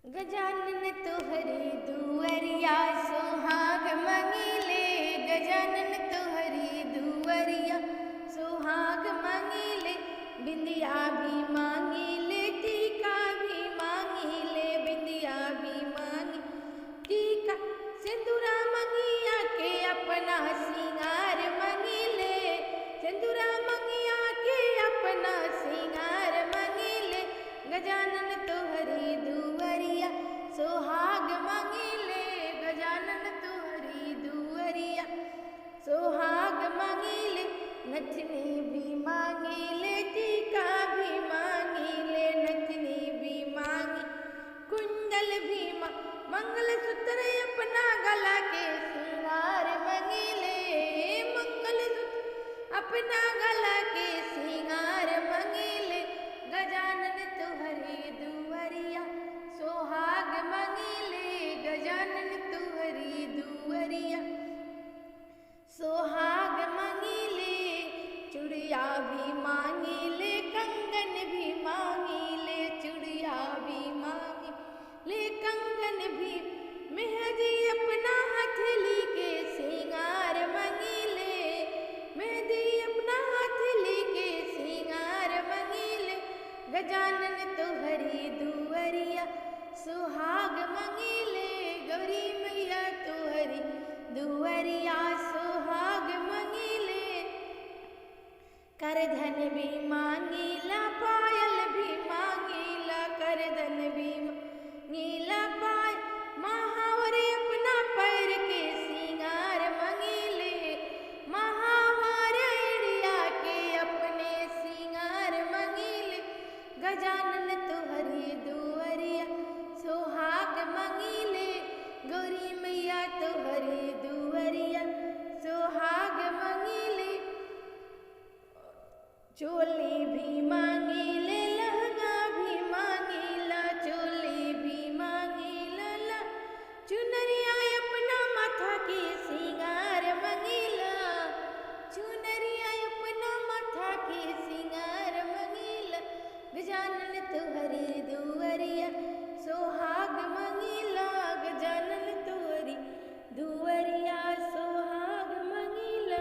गजानन तोहरी दुअरिया सुहाग मंगीले। गजानन तोहरी दुअरिया सुहाग मंगीले। बिंदिया भी मांगीले टीका भी मांगीले। बिंदिया भी मांगी टीका सिंदूरा मंगिया के अपना सिंगार मंगीले। सिंदूरा मंगिया के अपना सिंगार मंगीले। गजानन तोहरी दुअरिया सुहाग मंगीले। गजानन तोहरी दुअरिया सुहाग मंगीले। नथनी भी मांगीले टीका भी मांगीले। नथनी भी मांगी कुंडल भी मंगलसूत्र अपना गला के सिंगार मंगीले। मंगलसूत्र अपना गला के सिंगार मंगीले। गजानन तोहरी दुअरिया सुहाग मंगीले। गजानन तोहरी दुअरिया सुहाग मंगीले। चूड़िया भी मांगीले कंगन भी मांगीले। चूड़िया भी मांगीले कंगन भी मेहंदी अपना हथेली के सिंगार मंगीले। मेहंदी अपना हथेली के सिंगार मंगीले। गजानन तोहरी दुअरिया सुहाग मंगीले। गौरी मैया तोहरी दुअरिया सुहाग मंगीले। करधन भी मांगीला पायल भी मांगीला। करधन भी मांगीला पायल महावर अपना पैर के सिंगार मंगीले। महावर इंडिया के अपने सिंगार मंगीले। गजानन तोहरी दुअरिया सुहाग मंगीले। गौरी मैया तोहरी दुअरिया सुहाग मंगीले। चोली भी मांगीले लहंगा भी मांगीला। चोली भी मांगीला चुनरिया अपना माथा की